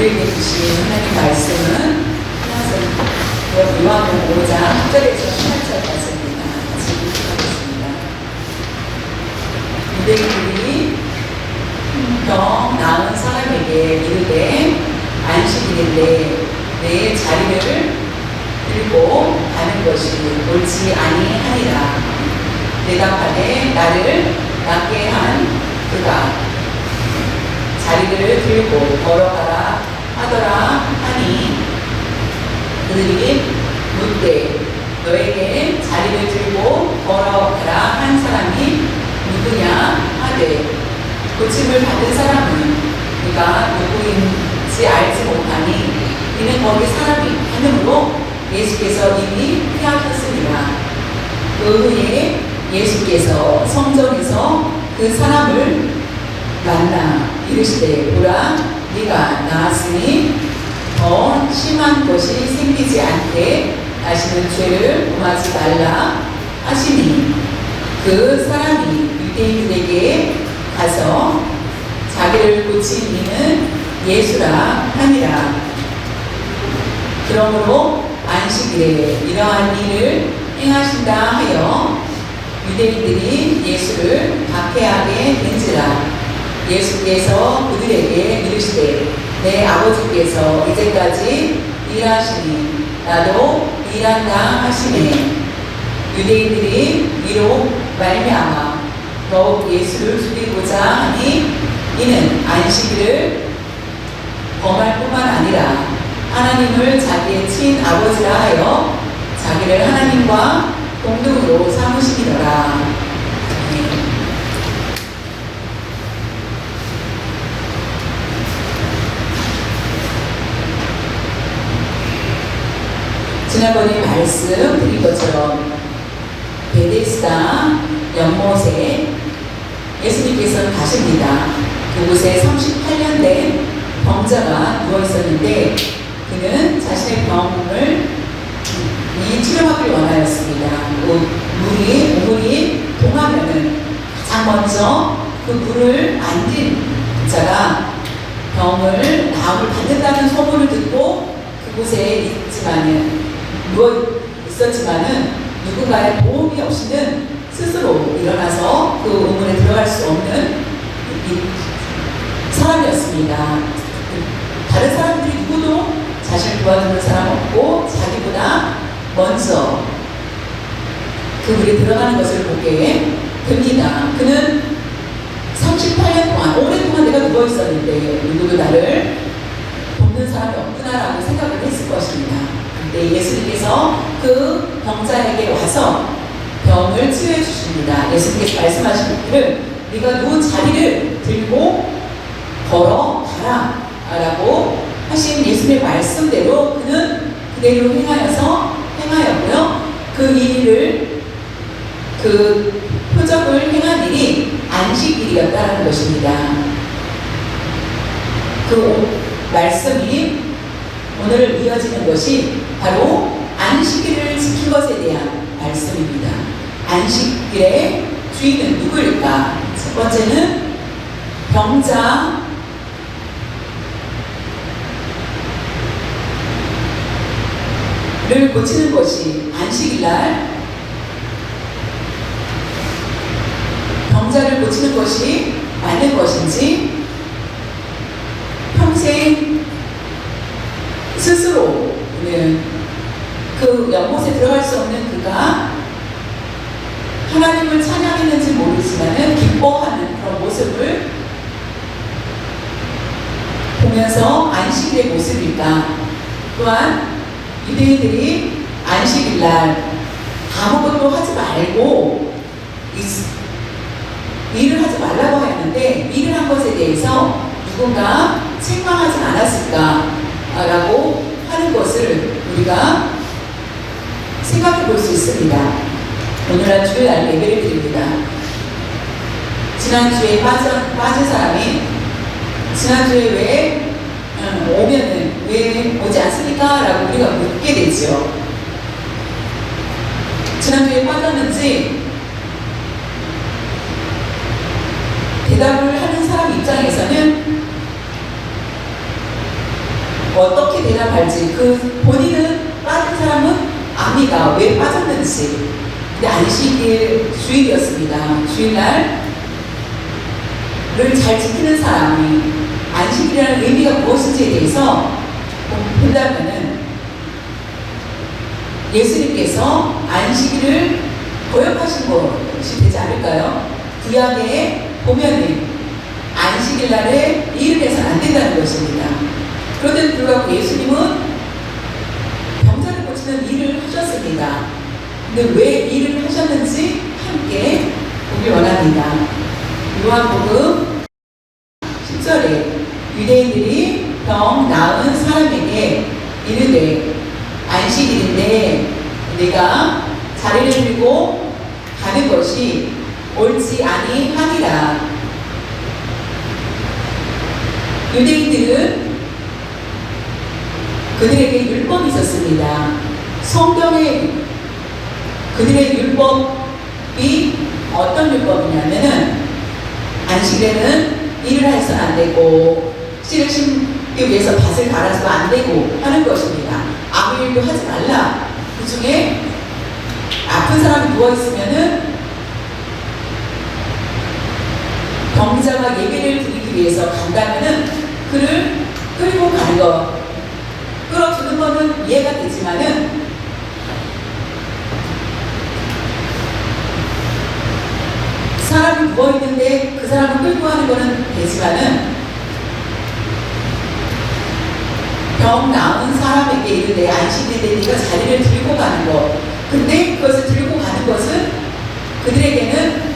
우리에게 주신 하나님 말씀은 요한복음 5장 1절에서 8절까지입니다. 같이 읽겠습니다. 유대인들이 병 나은 사람에게 이르되 안식일인데 내 자리를 들고 가는 것이 옳지 아니하니라. 대답하되 나를 낫게 한 그가 자리를 들고 걸어가라 하더라 하니 그들이 묻되 너에게 자리를 들고 걸어가라 한 사람이 누구냐 하되 고침을 받은 사람은 그가 누구인지 알지 못하니 이는 거기 사람이 많으므로 예수께서 이미 피하셨으니라. 그 후에 예수께서 성전에서 그 사람을 만나 이르시되 보라 네가 나았으니 더 심한 것이 생기지 않게 다시는 죄를 범하지 말라 하시니 그 사람이 유대인들에게 가서 자기를 고친 이는 예수라 하니라. 그러므로 안식일에 이러한 일을 행하신다 하여 유대인들이 예수를 박해하게 된지라. 예수께서 그들에게 이르시되 내 아버지께서 이제까지 일하시니 나도 일한다 하시네. 유대인들이 이로 말미암아 더욱 예수를 죽이고자 하니 이는 안식일을 범할 뿐만 아니라 하나님을 자기의 친아버지라 하여 자기를 하나님과 동등으로 삼으시니라. 지난번에 말씀 드린 것처럼 베데스다 연못에 예수님께서 가십니다. 그곳에 38년 된 병자가 누워 있었는데 그는 자신의 병을 치료하기를 원하였습니다. 물이 동하면은 가장 먼저 그 물을 만진 자가 병을 나음을 받는다는 소문을 듣고 그곳에 누워 있었지만은 누군가의 도움이 없이는 스스로 일어나서 그 우물에 들어갈 수 없는 사람이었습니다. 다른 사람들이 누구도 자신을 도와주는 사람 없고 자기보다 먼저 그 물에 들어가는 것을 보게 됩니다. 그는 38년 동안 오랫동안 내가 누워 있었는데 누구도 나를 돕는 사람이 없구나라고 생각을 했을 것입니다. 근데 예수님께서 그 병자에게 와서 병을 치유해 주십니다. 예수님께서 말씀하시기를 네가 누운 자리를 들고 걸어가라 라고 하신 예수님의 말씀대로 그는 그대로 행하였고요. 그 일을 그 표적을 행한 일이 안식일이었다는 것입니다. 그 말씀이 오늘 이어지는 것이 바로 안식일을 지킨 것에 대한 말씀입니다. 안식일의 주인은 누구일까? 첫 번째는 병자를 고치는 것이 안식일날 병자를 고치는 것이 맞는 것인지 평생 스스로는 그 연못에 들어갈 수 없는 그가 하나님을 찬양했는지 모르지만은 기뻐하는 그런 모습을 보면서 안식일의 모습일까? 또한 유대인들이 안식일날 아무것도 하지 말고 일을 하지 말라고 하였는데 일을 한 것에 대해서 누군가 책망하지 않았을까라고 하는 것을 우리가 생각해 볼 수 있습니다. 오늘날 주일날 예배를 드립니다. 지난주에 빠진 사람이 지난주에 왜 오면은 왜 오지 않습니까? 라고 우리가 묻게 되죠. 지난주에 빠졌는지 대답을 하는 사람 입장에서는 어떻게 대답할지 그 본인은 빠진 사람은 압니다. 왜 빠졌는지. 근데 안식일 주일이었습니다. 주일날을 잘 지키는 사람이 안식일이라는 의미가 무엇인지에 대해서 본다면은 예수님께서 안식일을 거역하신 것이 되지 않을까요? 구약에 보면은 안식일 날에 일을 해서는 안 된다는 것입니다. 그런데도 불구하고 예수님은 병자를 고치는 일을 하셨습니다. 근데 왜 일을 하셨는지 함께 보길 원합니다. 요한복음 10절에 유대인들이 병 나은 사람에게 이르되 안식일인데 내가 자리를 들고 가는 것이 옳지 아니하니라. 유대인들은 그들에게 율법이 있었습니다. 성경에 그들의 율법이 어떤 율법이냐면은 안식일에는 일을 해서는 안 되고 씨를 심기 위해서 밭을 갈아서도 안 되고 하는 것입니다. 아무 일도 하지 말라. 그 중에 아픈 사람이 누워있으면은 병자가 예배를 드리기 위해서 간다면은 그를 끌고 가는 것, 끌어주는 거는 이해가 되지만은 사람이 누워있는데 그 사람을 끌고 가는 거는 되지만은 병 나은 사람에게 이르되 안식일에 네가 자리를 들고 가는 것. 근데 그것을 들고 가는 것은 그들에게는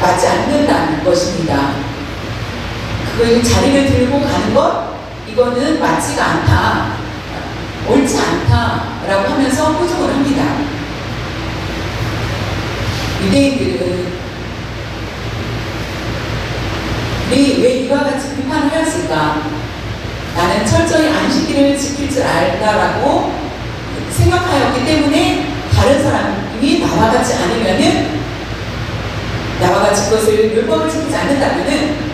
맞지 않는다는 것입니다. 그걸 자리를 들고 가는 것, 이거는 맞지가 않다, 옳지 않다라고 하면서 호정을 합니다. 유대인들은 왜 이와 같이 비판을 하였을까? 나는 철저히 안식일을 지킬 줄 안다라고 생각하였기 때문에 다른 사람이 나와 같지 않으면은, 나와 같이 그것을 율법을 지키지 않는다면은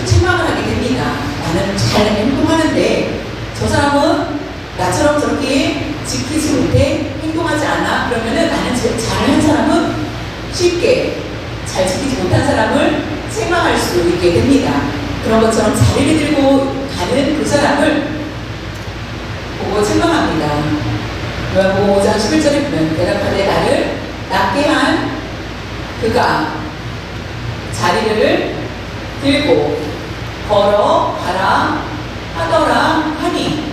책망을 하게 됩니다. 나는 잘 행동하는데 저 사람은 나처럼 저렇게 지키지 못해 행동하지 않아. 그러면은 나는 잘한 사람은 쉽게 잘 지키지 못한 사람을 책망할 수 있게 됩니다. 그런 것처럼 자리를 들고 가는 그 사람을 보고 책망합니다. 요한복음 5장 11절에 보면 대답하되 나를 낫게 한 그가 자리를 들고 걸어가라 하더라 하니,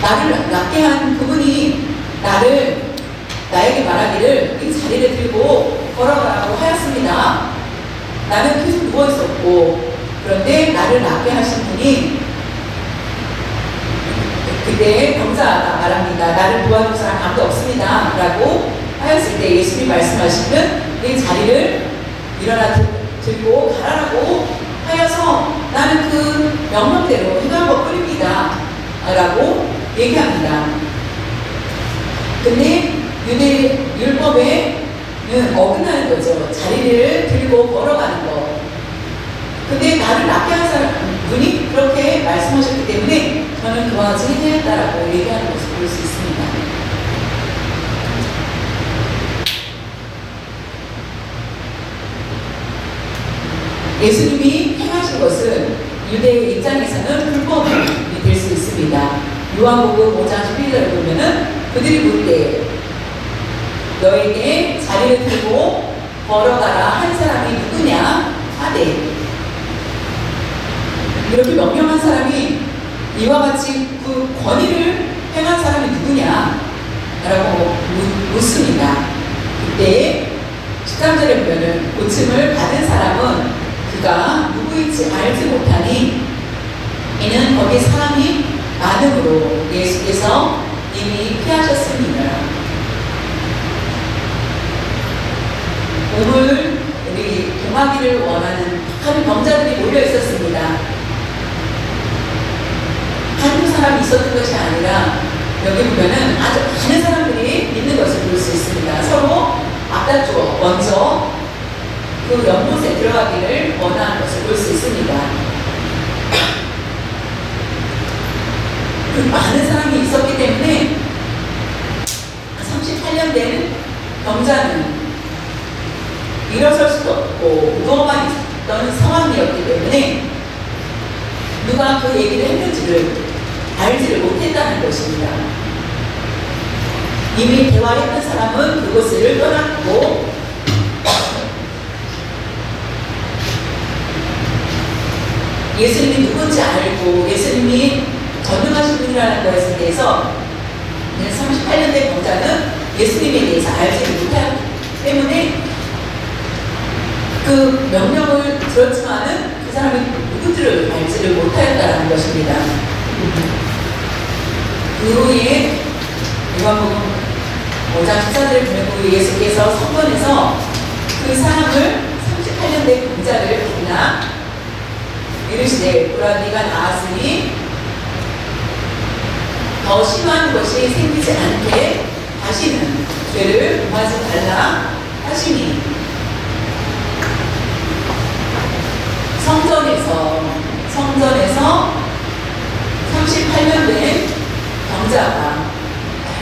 나를 낫게 한 그분이 나에게 말하기를 이 자리를 들고 걸어가라고 하였습니다. 나는 계속 누워있었고, 그런데 나를 낫게 하신 분이 그때 병자가 말합니다. 나를 도와줄 사람 아무도 없습니다 라고 하였을 때 예수님이 말씀하시는 내 자리를 일어나 들고 가라라고 하여서 나는 그 명령대로 행한 것뿐입니다 라고 얘기합니다. 근데 유대 율법에는 어긋나는 거죠. 자리를 들고 걸어가는 거. 근데 나를 낫게 한 사람 분이 그렇게 말씀하셨기 때문에 저는 그와 같이 행했다라고 얘기하는 것을 볼 수 있습니다. 예수님이 행하신 것은 유대의 입장에서는 불법이 될 수 있습니다. 요한복음 5장 11절을 보면은 그들이 묻되 너에게 자리를 들고 걸어가라 한 사람이 누구냐 하되, 이렇게 명령한 사람이 이와 같이 그 권위를 행한 사람이 누구냐 라고 묻습니다. 그때 13절에 보면 고침을 받은 사람은 그가 누구인지 알지 못하니 이는 거기 사람이 많음으로 예수께서 이미 피하셨습니다. 오늘 우리 동하기를 원하는 한 병자들이 몰려 있었습니다. 한 사람이 있었던 것이 아니라 여기 보면은 아주 많은 사람들이 있는 것을 볼 수 있습니다. 서로 앞다투어 먼저 그 연못에 들어가기를 원하는 것을 볼 수 있습니다. 그 많은 사람이 있었기 때문에 38년 된 병자는 일어설 수도 없고 누워만 있던 상황이었기 때문에 누가 그 얘기를 했는지를 알지를 못했다는 것입니다. 이미 대화했던 사람은 그곳을 떠났고 예수님이 누군지 알고 예수님이 전능하신 분이라는 것에 대해서 38년 된 병자는 예수님에 대해서 알지를 못하기 때문에 그 명령을 들었지만은 그 사람이 누군지를 알지를 못하였다는 것입니다. 그 후에 요한복음 5장 14절을 보내고 예수께서 성전에서 그 사람을 38년 된 병자를 만나 이르시되 보라 네가 나았으니 더 심한 것이 생기지 않게 다시는 죄를 범하지 말라 하시니 성전에서 38년 된 병자가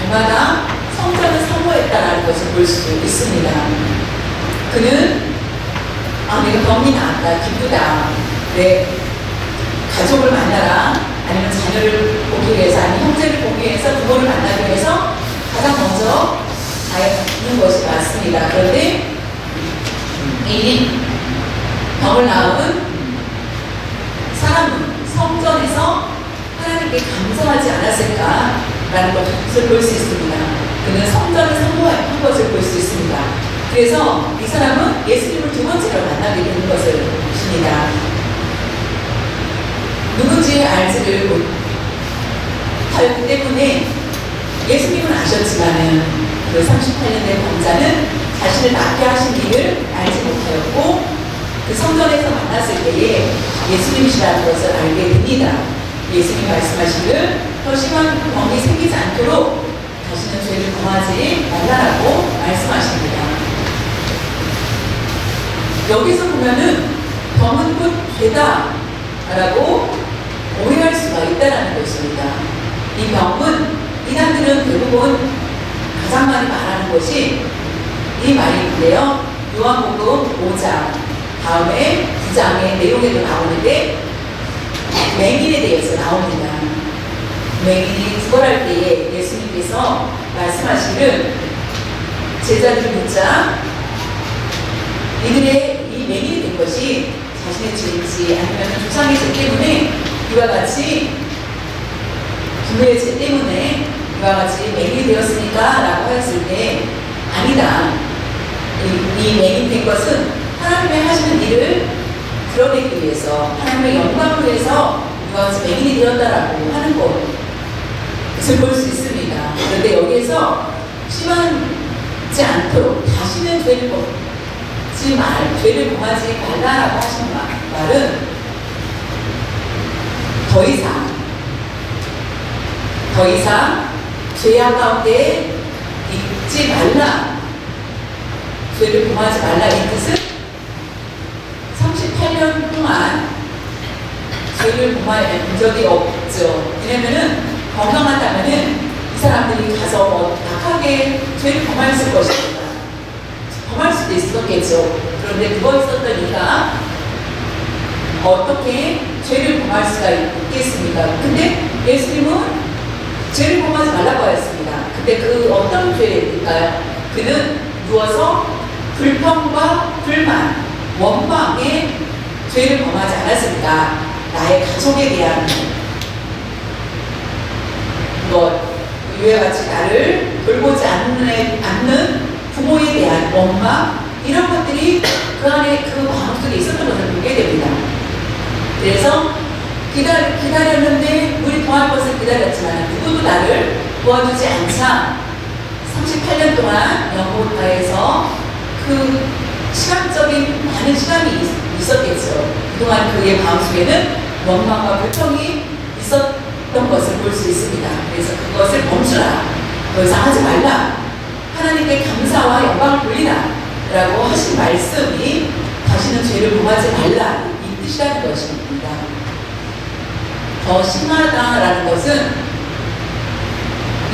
날마다 성전을 사모했다라는 것을 볼 수 있습니다. 그는 내가 병이 나았다, 기쁘다, 내 가족을 만나라, 아니면 자녀를 보기 위해서, 아니면 형제를 보기 위해서, 부모를 만나기 위해서 가장 먼저 가는 것이 맞습니다. 그런데 이 병을 낳은 사람은 성전에서 하나님께 감사하지 않았을까라는 것을 볼 수 있습니다. 그는 성전을 사모한 것을 볼 수 있습니다. 그래서 이 사람은 예수님을 두 번째로 만나게 되는 것을 보십니다. 누군지 알지를 못하기 때문에 예수님은 아셨지만은 그 38년 된 병자는 자신을 낫게 하신 일을 알지 못하였고 그 성전에서 만났을 때에 예수님이시라는 것을 알게 됩니다. 예수님 말씀하시기를 더 심한 병이 생기지 않도록 다시는 죄를 범하지 말라라고 말씀하십니다. 여기서 보면은 병은 곧 죄다라고 오해할 수가 있다는 것입니다. 이 병은 이단들은 대부분 가장 많이 말하는 것이 이 말인데요. 요한복음 5장 다음에 9장의 내용에도 나오는데 맹인에 대해서 나옵니다. 맹인이 구걸할 때에 예수님께서 말씀하시기를 제자들이 묻자 이들의 이 맹인이 된 것이 자신의 죄인지 아니면 조상의 죄 때문에 이와 같이 부모의 죄 때문에 이와 같이 맹인이 되었으니까 라고 하였을 때 아니다. 이 맹인 된 것은 하나님의 하시는 일을 드러내기 위해서 하나님의 영광을 위해서 이와 같이 맹인이 되었다라고 하는 것을 볼 수 있습니다. 그런데 여기에서 심하지 않도록 다시는 죄를 범하지 말라라고 하시는 말은 더 이상 죄악 가운데 있지 말라, 죄를 범하지 말라 이 뜻은 38년 동안 죄를 범한 적이 없죠. 왜냐면은 건강하다면은 이 사람들이 가서 악하게 죄를 범했을 것입니다. 범할 수도 있었겠죠. 그런데 누워 있었던 이가 어떻게 죄를 범할 수가 있겠습니까? 근데 예수님은 죄를 범하지 말라고 하였습니다. 근데 그 어떤 죄일까요? 그는 누워서 불평과 불만, 원망의 죄를 범하지 않았을까? 나의 가족에 대한 것, 이와 같이 나를 돌보지 않는 부모에 대한 원망, 이런 것들이 그 안에 그 마음속에 있었던 것을 보게 됩니다. 그래서 기다렸는데 우리 도와줄 것을 기다렸지만 누구도 나를 도와주지 않자 38년 동안 영혼가에서 그 시간적인 많은 시간이 있었겠죠. 그동안 그의 마음속에는 원망과 불평이 있었던 것을 볼 수 있습니다. 그래서 그것을 멈추라, 더 이상 하지 말라, 하나님께 감사와 영광을 돌리라 라고 하신 말씀이 다시는 죄를 범하지 말라 이 뜻이라는 것입니다. 더 심하다라는 것은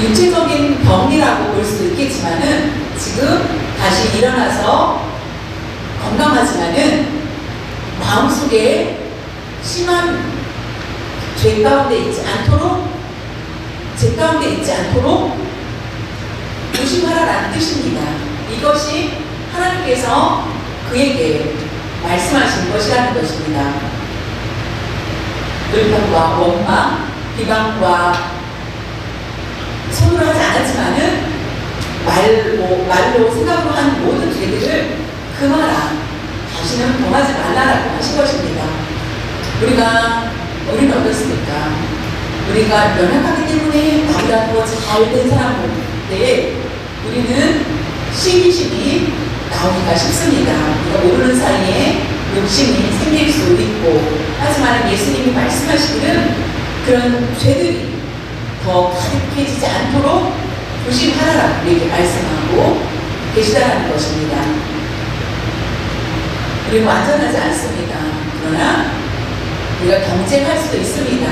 육체적인 병이라고 볼 수도 있겠지만은 지금 다시 일어나서 건강하지만은 마음속에 심한 죄 가운데 있지 않도록 조심하라는 뜻입니다. 이것이 하나님께서 그에게 말씀하신 것이라는 것입니다. 불평과 원망, 비방과 손으로 하지 않았지만은 말로 생각으로 한 모든 죄들을 금하라. 다시는 범하지 말라라고 하신 것입니다. 우리는 어떻습니까? 우리가 연약하기 때문에 나보다 더 잘된 사람인데 우리는 시기심이 나오기가 쉽습니다. 우리가 모르는 사이에 욕심이 생길 수 있고, 하지만 예수님이 말씀하시기는 그런 죄들이 더 가득해지지 않도록 조심하라라고 이렇게 말씀하고 계시다는 것입니다. 우리는 완전하지 않습니다. 그러나 우리가 경쟁할 수도 있습니다.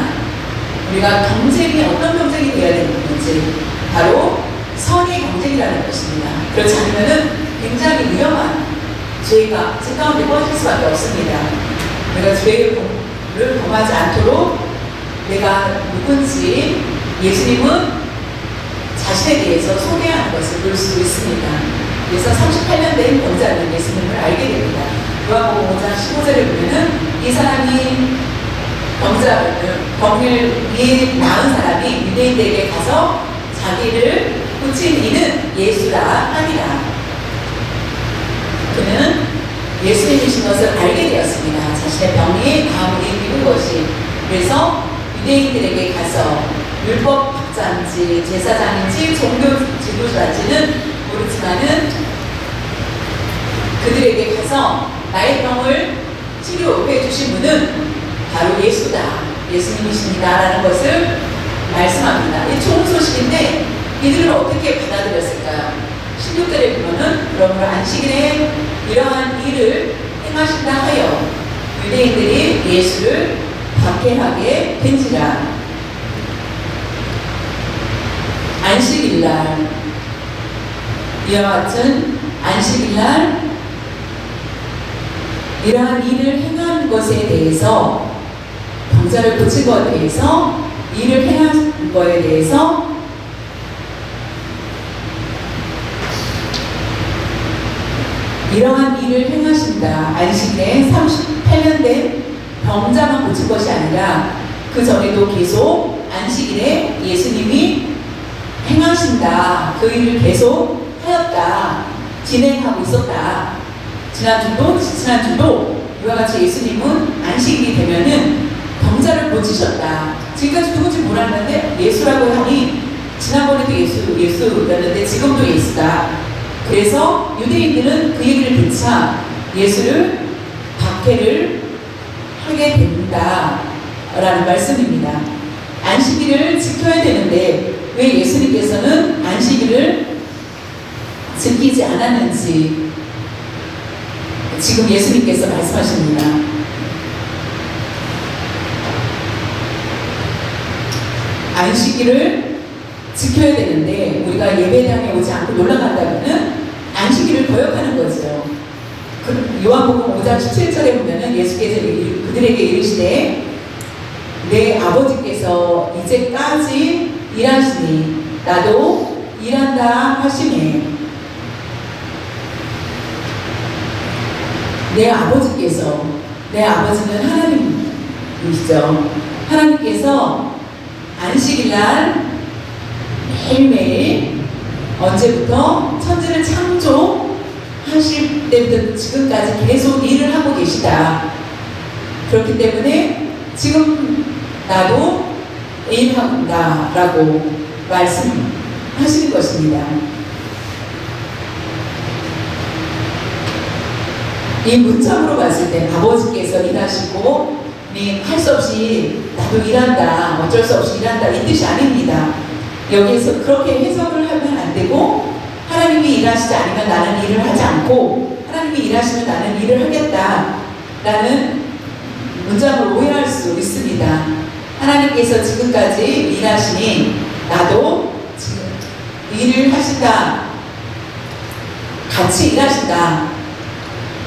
우리가 경쟁이 어떤 경쟁이 되어야 되는 건지, 바로 선의 경쟁이라는 것입니다. 그렇지 않으면 굉장히 위험한 죄 가운데 빠질 수밖에 없습니다. 우리가 죄를 범하지 않도록 내가 누군지 예수님은 자신에 대해서 소개하는 것을 볼 수 있습니다. 그래서 38년 된 병자는 예수님을 알게 됩니다. 요한복음 5장 15절에 보면은 이 사람이 병을 나은 사람이 유대인들에게 가서 자기를 고친 이는 예수라 하니라. 그는 예수님이신 것을 알게 되었습니다. 자신의 병이 다음을 이기는 것이. 그래서 유대인들에게 가서 율법 학자인지 제사장인지 종교 지도자인지는 모르지만은 그들에게 가서 나의 병을 치료해 주신 분은 바로 예수다, 예수님이십니다 라는 것을 말씀합니다. 이 좋은 소식인데 이들은 어떻게 받아들였을까요? 16절에 보면은 그러므로 안식일에 이러한 일을 행하신다 하여 유대인들이 예수를 박해하게 된지라. 안식일날, 이와 같은 안식일날 이러한 일을 행한 것에 대해서, 병자를 고친 것에 대해서, 일을 행한 것에 대해서 이러한 일을 행하신다. 안식일에 38년 된 병자만 고친 것이 아니라 그 전에도 계속 안식일에 예수님이 행하신다. 그 일을 계속 하였다. 진행하고 있었다. 지난주도 이와 같이 예수님은 안식일이 되면은 병자를 고치셨다. 지금까지 누군지 몰랐는데 예수라고 하니 지난번에도 예수였는데 지금도 예수다. 그래서 유대인들은 그 얘기를 듣자 예수를 박해를 하게 된다라는 말씀입니다. 안식일을 지켜야 되는데 왜 예수님께서는 안식일을 지키지 않았는지 지금 예수님께서 말씀하십니다. 안식일을 지켜야 되는데 우리가 예배당에 오지 않고 놀러간다면은 안식일을 거역하는 거죠. 요한복음 5장 17절에 보면은 예수께서 그들에게 이르시되 내 아버지께서 이제까지 일하시니 나도 일한다 하시네. 내 아버지는 하나님이시죠. 하나님께서 안식일날 매일매일 언제부터 천지를 창조하실 때부터 지금까지 계속 일을 하고 계시다. 그렇기 때문에 지금 나도 일한다 라고 말씀하시는 것입니다. 이 문장으로 봤을 때 아버지께서 일하시고 할 수 없이 나도 일한다, 어쩔 수 없이 일한다 이 뜻이 아닙니다. 여기에서 그렇게 해석을 하면 안 되고 하나님이 일하시지 않으면 나는 일을 하지 않고 하나님이 일하시면 나는 일을 하겠다 라는 문장으로 오해할 수 있습니다. 하나님께서 지금까지 일하시니 나도 일을 하신다. 같이 일하신다.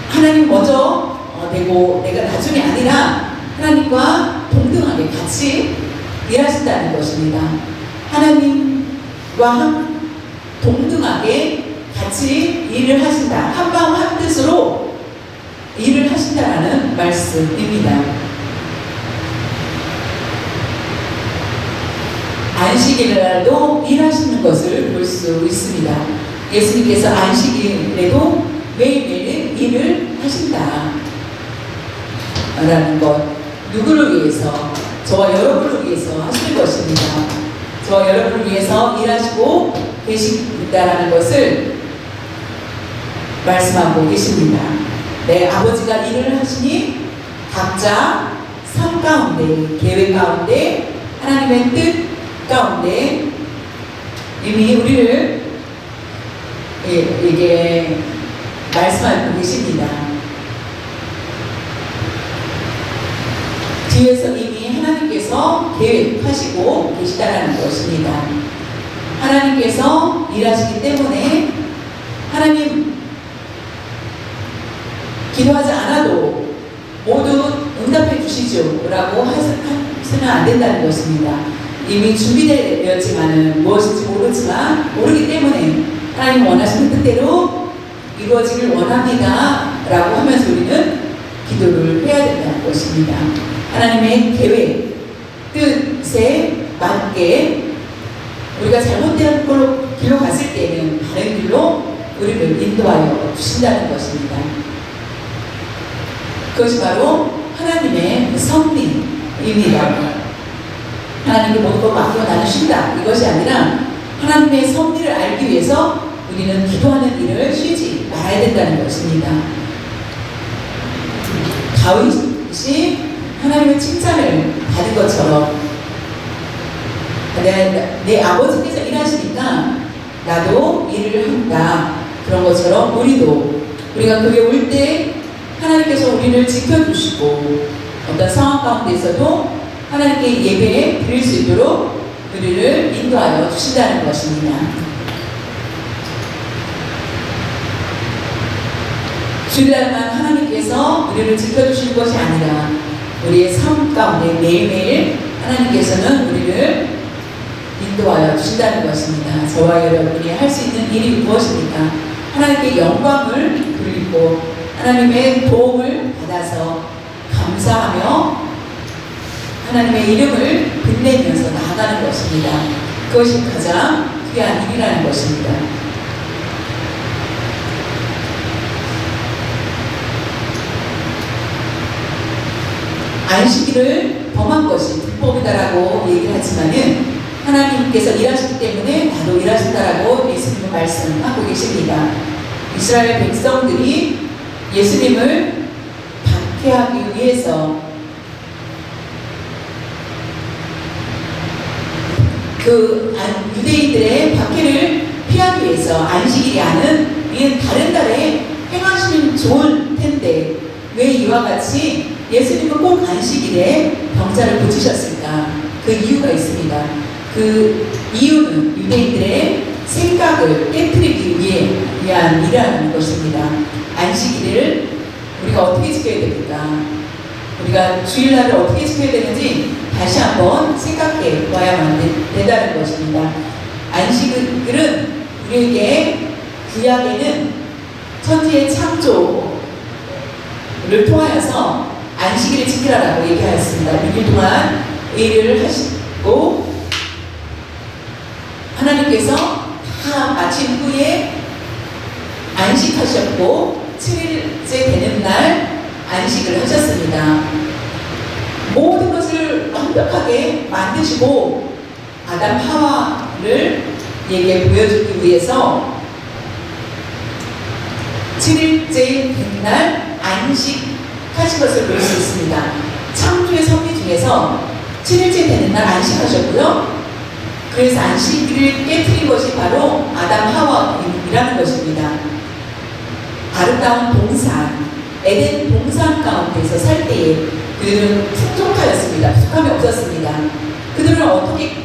하나님 먼저 되고 내가 나중이 아니라 하나님과 동등하게 같이 일하신다는 것입니다. 하나님과 동등하게 같이 일을 하신다. 한마음 한뜻으로 일을 하신다라는 말씀입니다. 안식일날도 일하시는 것을 볼 수 있습니다. 예수님께서 안식일에도 매일매일 일을 하신다 라는 것, 누구를 위해서? 저와 여러분을 위해서 하시는 것입니다. 저와 여러분을 위해서 일하시고 계신다라는 것을 말씀하고 계십니다. 내 아버지가 일을 하시니 각자 삶 가운데, 계획 가운데, 하나님의 뜻 가운데 이미 우리를 이게 말씀하고 계십니다. 뒤에서 이미 하나님께서 계획하시고 계시다라는 것입니다. 하나님께서 일하시기 때문에 하나님 기도하지 않아도 모두 응답해 주시죠 라고 해서는 안 된다는 것입니다. 이미 준비되었지만은 무엇인지 모르기 때문에 하나님 원하시는 뜻대로 이루어지길 원합니다 라고 하면서 우리는 기도를 해야 된다는 것입니다. 하나님의 계획, 뜻에 맞게 우리가 잘못된 길로 갔을 때는 다른 길로 우리를 인도하여 주신다는 것입니다. 그것이 바로 하나님의 섭리입니다. 하나님께 모든 걸 맡기고 나는 쉰다. 이것이 아니라 하나님의 섭리를 알기 위해서 우리는 기도하는 일을 쉬지 말아야 된다는 것입니다. 다윗이 하나님의 칭찬을 받은 것처럼 내 아버지께서 일하시니까 나도 일을 한다. 그런 것처럼 우리가 그게 올 때 하나님께서 우리를 지켜주시고 어떤 상황 가운데서도 하나님께 예배 드릴 수 있도록 우리를 인도하여 주신다는 것입니다. 주일날만 하나님께서 우리를 지켜주실 것이 아니라 우리의 삶 가운데 매일매일 하나님께서는 우리를 인도하여 주신다는 것입니다. 저와 여러분이 할 수 있는 일이 무엇입니까? 하나님께 영광을 돌리고 하나님의 도움을 받아서 감사하며 하나님의 이름을 빛내면서 나아가는 것입니다. 그것이 가장 귀한 일이라는 것입니다. 안식일을 범한 것이 불법이다라고 얘기를 하지만은 하나님께서 일하시기 때문에 나도 일하신다라고 예수님은 말씀하고 계십니다. 이스라엘 백성들이 예수님을 박해하기 위해서 그 유대인들의 박해를 피하기 위해서 안식일이 아닌 이는 다른 달에 행하시면 좋을 텐데 왜 이와 같이 예수님은 꼭 안식일에 병자를 고치셨을까? 그 이유가 있습니다. 그 이유는 유대인들의 생각을 깨뜨리기 위한 일이라는 것입니다. 안식일을 우리가 어떻게 지켜야 됩니까? 우리가 주일날을 어떻게 지켜야 되는지 다시 한번 생각해 봐야만 된다는 것입니다. 안식일은 우리에게 구약에는 천지의 창조를 통하여서 안식일을 지키라라고 얘기하였습니다. 6일 동안 일을 하시고 하나님께서 다 마친 후에 안식하셨고 7일째 되는 날 안식을 하셨습니다. 모든 것을 완벽하게 만드시고 아담 하와를 얘기해 보여주기 위해서 7일째 된 날 안식하신 것을 볼 수 있습니다. 창조의 섭리 중에서 7일째 되는 날 안식하셨고요. 그래서 안식일을 깨뜨린 것이 바로 아담 하와이라는 것입니다. 아름다운 동산, 에덴 동산 가운데서 살 때에 그들은 풍족하였습니다. 부족함이 없었습니다. 그들은 어떻게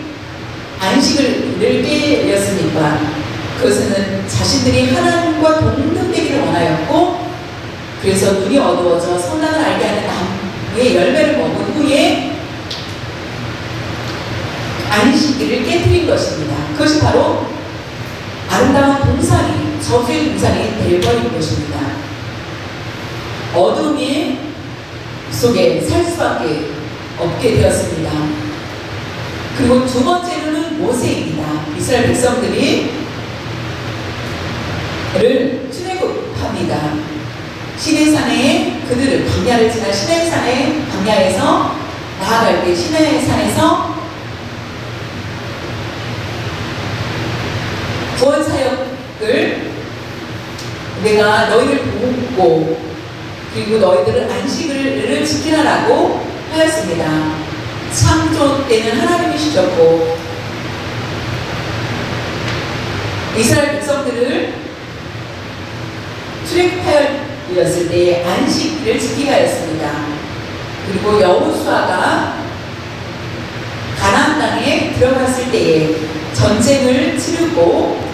안식을 깨렸으니까 그것은 자신들이 하나님과 동등되기를 원하였고, 그래서 눈이 어두워져 선악을 알게 하는 나무의 열매를 먹은 후에 안식일을 깨뜨린 것입니다. 그것이 바로 아름다운 동산이, 저주의 동산이 되어버린 것입니다. 어둠이 속에 살 수밖에 없게 되었습니다. 그리고 두 번째로는 모세입니다. 이스라엘 백성들이 출애굽합니다. 시내산에 그들을 광야를 지나 시내산에 광야에서 나아갈 때 시내산에서 구원 사역을 내가 너희를 돕고 그리고 너희들은 안식을 지키라라고 하였습니다. 창조 때는 하나님이시셨고 이스라엘 백성들을 출애굽하였을 때 안식일을 지키게 하였습니다. 그리고 여호수아가 가나안 땅에 들어갔을 때에 전쟁을 치르고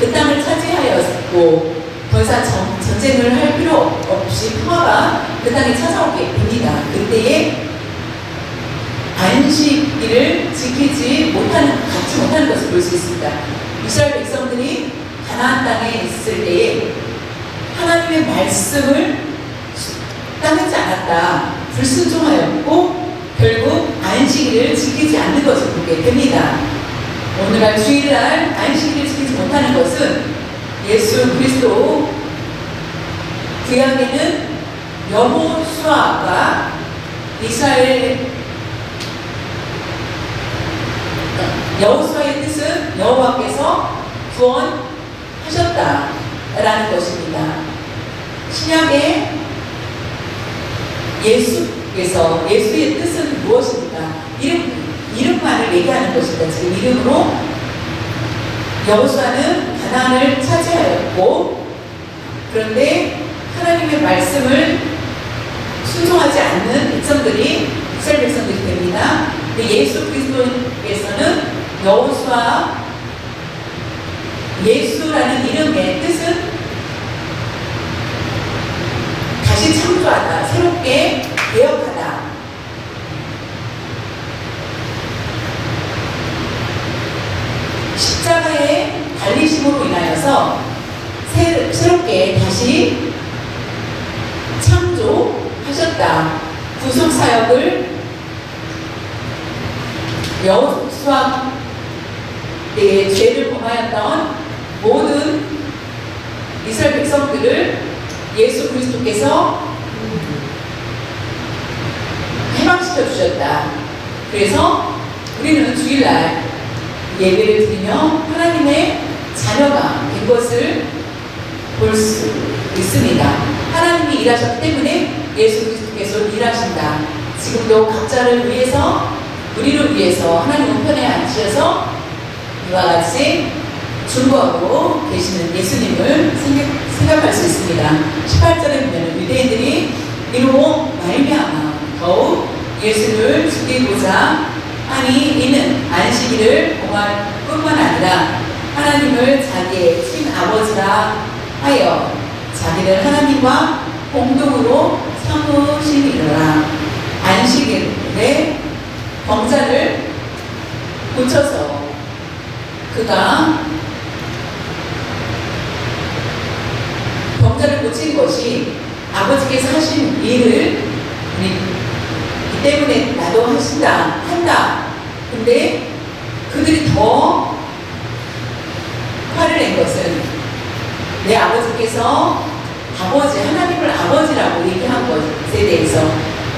그 땅을 차지하였고 더 이상 전쟁을 할 필요 없이 평화가 그 땅에 찾아오게 됩니다. 그때에 안식일을 갖지 못하는 것을 볼 수 있습니다. 이스라엘 백성들이 가나안 땅에 있을 때에 하나님의 말씀을 따르지 않았다, 불순종하였고 결국 안식일을 지키지 않는 것을 보게 됩니다. 오늘날 주일날 안식일을 지키지 못하는 것은 예수 그리스도 구약에는 여호수아가 여호수아의 뜻은 여호와께서 구원하셨다라는 것입니다. 신약에 예수의 뜻은 무엇입니까? 이름만을 얘기하는 것입니다. 지금 이름으로 여호수아는 가나안을 차지하였고, 그런데 하나님의 말씀을 순종하지 않는 백성들이 이스라엘 백성들이 됩니다. 근데 예수 그리스도께서는 여호수아, 예수라는 이름의 뜻은 다시 창조하다, 새롭게 개혁하다. 십자가의 달리심으로 인하여서 새롭게 다시 창조하셨다. 구속사역을 여호수아 때에 죄를 범하였던 모든 이스라엘 백성들을 예수 그리스도께서 해방시켜 주셨다. 그래서 우리는 주일날 예배를 드리며 하나님의 자녀가 된 것을 볼 수 있습니다. 하나님이 일하셨기 때문에 예수 그리스도께서 일하신다. 지금도 각자를 위해서, 우리를 위해서 하나님 우편에 앉으셔서 이와 같이 중보하고 계시는 예수님을 생각할 수 있습니다. 18절에 보면 유대인들이 이로 말미암아 더욱 예수를 죽이고자 하니 이는 안식일을 공할 뿐만 아니라 하나님을 자기의 친아버지라 하여 자기를 하나님과 공동으로 삼으시니라. 안식일에 병자를 고쳐서 그가 병자를 고친 것이 아버지께서 하신 일을 이 때문에 나도 한다. 근데 그들이 더 화를 낸 것은 내 아버지께서 하나님을 아버지라고 얘기한 것에 대해서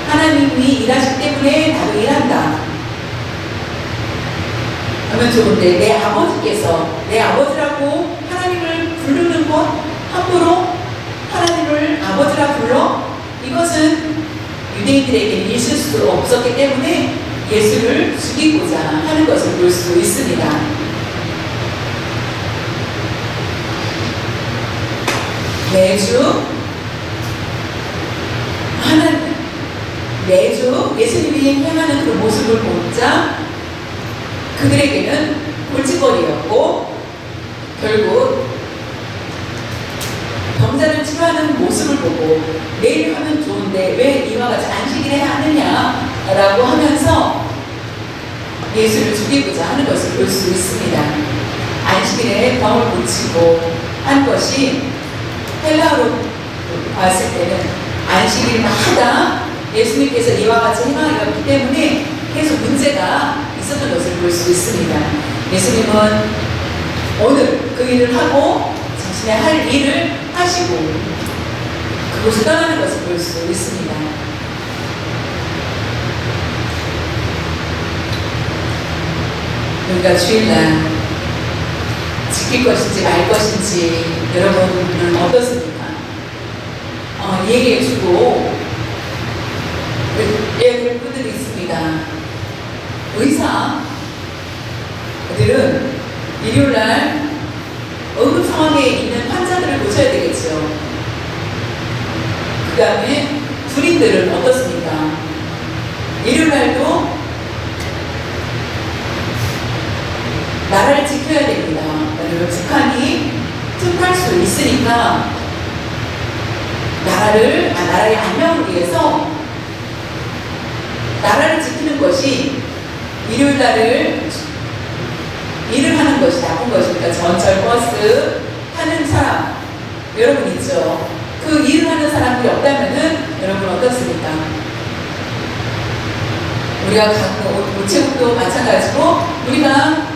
하나님이 일하시기 때문에 나도 일한다 하면 좋은데, 내 아버지께서 내 아버지라고 하나님을 부르는 것, 함부로 하나님을 아버지라 불러? 이것은 유대인들에게 있을 수 없었기 때문에 예수를 죽이고자 하는 것을 볼 수 있습니다. 매주 예수님이 행하는 그 모습을 보자 그들에게는 골칫거리였고 결국 병자를 치료하는 모습을 보고 내일 하면 좋은데 왜 이와 같이 안식일 해야 하느냐라고 하면서 예수를 죽이고자 하는 것을 볼 수 있습니다. 안식일에 병을 고치고 한 것이 헬라어로 봤을 때는 안식일마다 예수님께서 이와 같이 행하였기 때문에 계속 문제가 있었던 것을 볼 수 있습니다. 예수님은 오늘 그 일을 하고 자신의 할 일을 하시고 그곳을 떠나는 것을 볼 수 있습니다. 우리가 주일날 지킬 것인지 말 것인지 여러분은 어떻습니까? 얘기해주고 얘기할 분들이 있습니다. 의사들은 일요일날 응급 상황에 있는 환자들을 모셔야 되겠죠. 그 다음에 군인들은 어떻습니까? 일요일날도 나라를 지켜야 됩니다. 왜냐면 북한이 투입할 수 있으니까 나라의 안녕을 위해서 나라를 지키는 것이 일요일날을 일을 하는 것이 나쁜 것입니까? 전철 버스 타는 사람 여러분 있죠? 그 일을 하는 사람들이 없다면은 여러분 어떻습니까? 우리가 우체국도 마찬가지고 우리가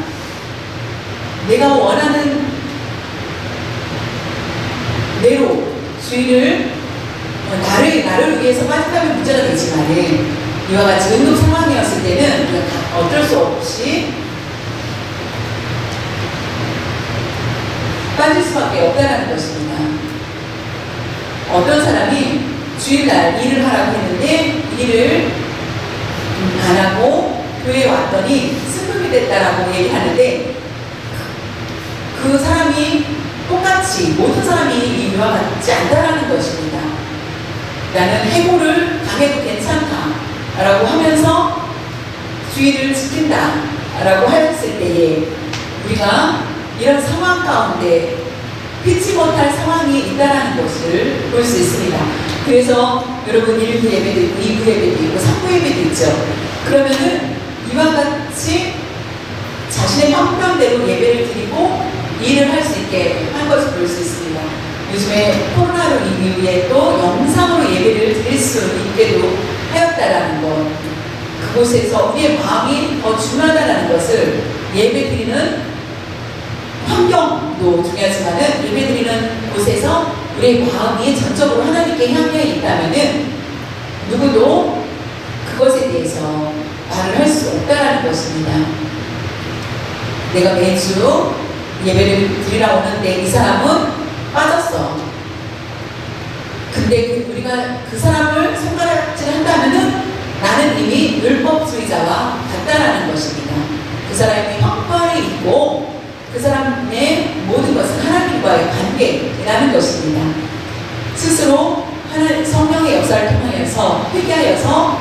내가 원하는 대로 주의를 나를 위해서 빠진다면 문제가 되지만 이와 같이 응급 상황이었을 때는 어쩔 수 없이 빠질 수밖에 없다는 것입니다. 어떤 사람이 주일날 일을 하라고 했는데 일을 안 하고 교회에 왔더니 승급이 됐다라고 얘기하는데 그 사람이 똑같이 모든 사람이 이와 같지 않다라는 것입니다. 나는 해고를 당해도 괜찮다라고 하면서 주의를 지킨다라고 하였을 때에 우리가 이런 상황 가운데 피치 못할 상황이 있다는 것을 볼 수 있습니다. 그래서 여러분 1부 예배도 있고 2부 예배도 있고 3부 예배도 있죠. 그러면은 이와 같이 자신의 형편대로 예배를 드리고 일을 할 수 있게 한 것을 볼 수 있습니다. 요즘에 코로나로 이후에 또 영상으로 예배를 드릴 수 있게도 하였다라는 것, 그곳에서 우리의 마음이 더 중요하다는 것을 예배 드리는 환경도 중요하지만은 예배 드리는 곳에서 우리의 마음이 전적으로 하나님께 향해 있다면은 누구도 그것에 대해서 말을 할 수 없다라는 것입니다. 내가 매주 예배를 드리러 오는데 이 사람은 빠졌어. 근데 우리가 그 사람을 손가락질 한다면은 나는 이미 율법주의자와 같다라는 것입니다. 그 사람이 형벌이 있고 그 사람의 모든 것은 하나님과의 관계라는 것입니다. 스스로 성령의 역사를 통하여서 회개하여서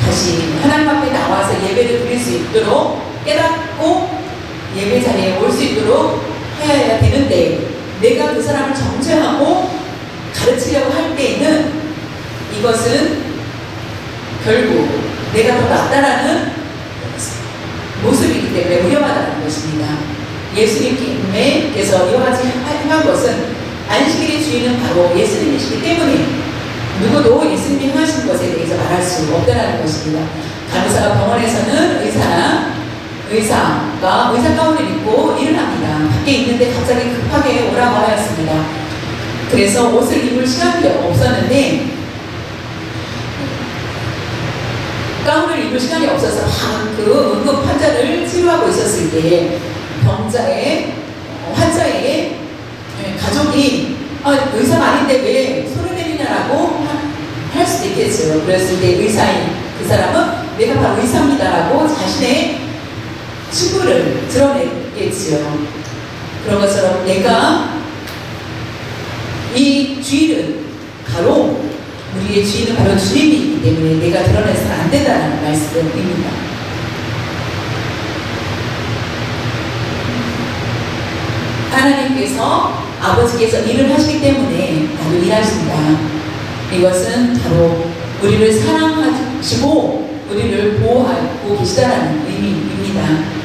다시 하나님 앞에 나와서 예배를 드릴 수 있도록 깨닫고 예배 자리에 올 수 있도록 해야 되는데 내가 그 사람을 정죄하고 가르치려고 할 때에는 이것은 결국 내가 더 낫다라는 모습이기 때문에 위험하다는 것입니다. 예수님께서 이와 같이 행한 것은 안식일의 주인은 바로 예수님이시기 때문에 누구도 예수님이 행하신 것에 대해서 말할 수 없다는 것입니다. 간호사가 병원에서는 의사가 의사 가운을 입고 일을 합니다. 밖에 있는데 갑자기 급하게 오라고 하였습니다. 그래서 옷을 입을 시간이 없었는데 가운을 입을 시간이 없어서 그 응급 환자를 치료하고 있었을 때 환자의 가족이 의사가 아닌데 왜 소리 내리냐라고 할 수도 있겠죠. 그랬을 때 의사인 그 사람은 내가 바로 의사입니다라고 자신의 친구를 드러냈겠지요. 그런 것처럼 내가 이 주인은 바로 우리의 주인은 바로 주님이기 때문에 내가 드러내서는 안 된다는 말씀입니다. 하나님께서 아버지께서 일을 하시기 때문에 나도 일하신다. 이것은 바로 우리를 사랑하시고 우리를 보호하고 계시다는 의미입니다.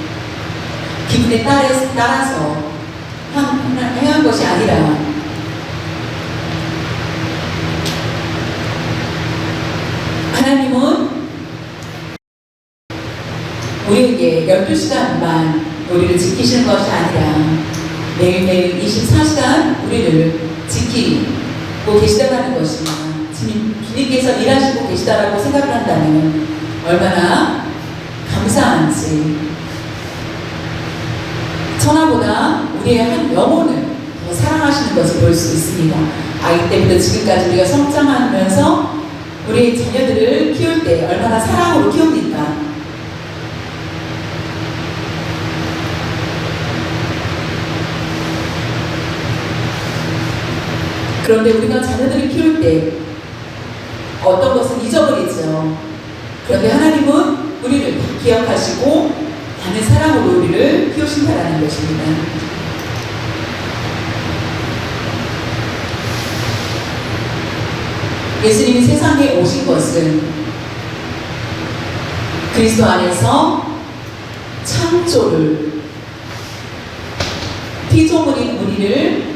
기분에 따라서 행한 것이 아니라 하나님은 우리에게 12시간만 우리를 지키시는 것이 아니라 매일매일 24시간 우리를 지키고 계시다는 것입니다. 주님께서 일하시고 계시다라고 생각을 한다면 얼마나 감사한지, 천하보다 우리의 한 영혼을 더 사랑하시는 것을 볼 수 있습니다. 아기 때부터 지금까지 우리가 성장하면서 우리 자녀들을 키울 때 얼마나 사랑으로 키웁니까? 그런데 우리가 자녀들을 키울 때 어떤 것은 잊어버리죠. 그런데 하나님은 우리를 기억하시고 많은 사랑으로 우리를 키우신다는 것입니다. 예수님이 세상에 오신 것은 그리스도 안에서 창조를, 피조물인 우리를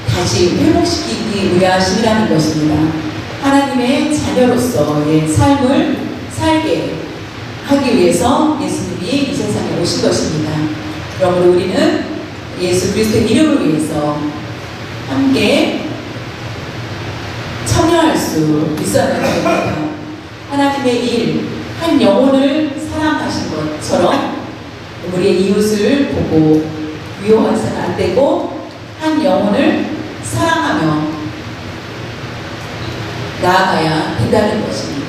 다시 회복시키기 위하심이라는 것입니다. 하나님의 자녀로서의 삶을 살게 하기 위해서 예수님이 이 세상에 오신 것입니다. 그러므로 우리는 예수 그리스도의 이름을 위해서 함께 참여할 수 있어야 됩니다. 하나님의 일, 한 영혼을 사랑하신 것처럼 우리의 이웃을 보고 위협해서는 안 되고 한 영혼을 사랑하며 나아가야 된다는 것입니다.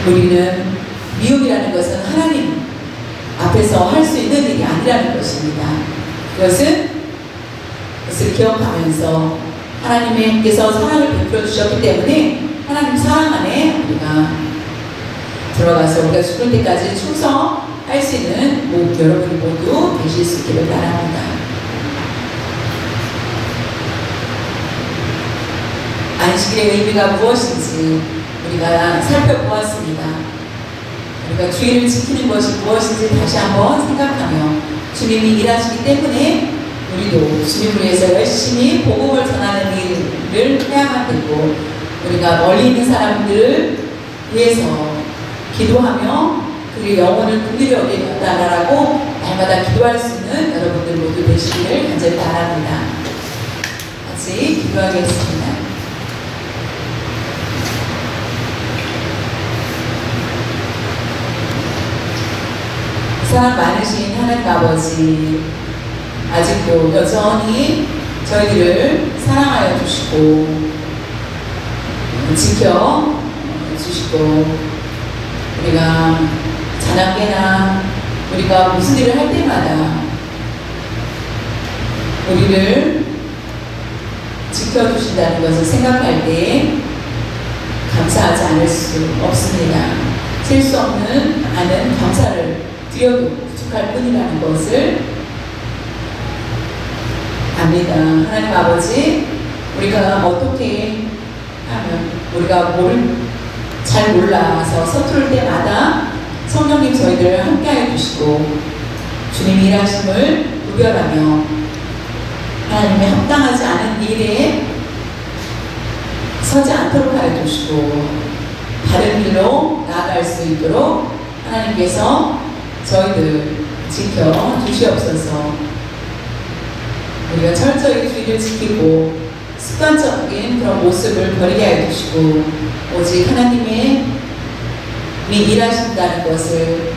우리는 미움이라는 것은 하나님 앞에서 할 수 있는 일이 아니라는 것입니다. 그것을 기억하면서 하나님께서 사랑을 베풀어 주셨기 때문에 하나님 사랑 안에 우리가 들어가서 우리가 죽을 때까지 충성할 수 있는 여러분 모두 되실 수 있기를 바랍니다. 안식일의 의미가 무엇인지 우리가 살펴보았습니다. 우리가 주일을 지키는 것이 무엇인지 다시 한번 생각하며 주님이 일하시기 때문에 우리도 주님을 위해서 열심히 복음을 전하는 일을 해야만 되고 우리가 멀리 있는 사람들을 위해서 기도하며 그의 영혼을 긍휼히 여겨달라고 날마다 기도할 수 있는 여러분들 모두 되시기를 간절히 바랍니다. 같이 기도하겠습니다. 사랑 많으신 하나님 아버지, 아직도 여전히 저희들을 사랑하여 주시고 지켜 주시고 우리가 자나깨나 우리가 무슨 일을 할 때마다 우리를 지켜주신다는 것을 생각할 때 감사하지 않을 수 없습니다. 셀 수 없는 많은 감사를 드려도 부족할 뿐이라는 것을 압니다. 하나님 아버지, 우리가 어떻게 하면 우리가 잘 몰라서 서투를 때마다 성령님 저희들을 함께하여 주시고 주님이 일하심을 구별하며 하나님의 합당하지 않은 일에 서지 않도록 하여 주시고 바른 길로 나아갈 수 있도록 하나님께서 저희들 지켜 주시옵소서. 우리가 철저히 주의를 지키고 습관적인 그런 모습을 버리게 하여 주시고 오직 하나님의 일하신다는 것을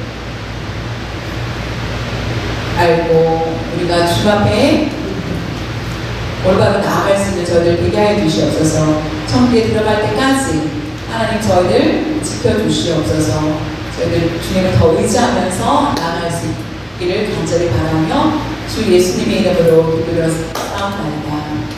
알고 우리가 주 앞에 올바로 나아갈 수 있는 저희들 되게 하여 주시옵소서. 천국에 들어갈 때까지 하나님 저희들 지켜주시옵소서. 저희들 주님을 더 의지하면서 나아갈 수 있기를 간절히 바라며 주 예수님의 이름으로 기도를 싸움합니다.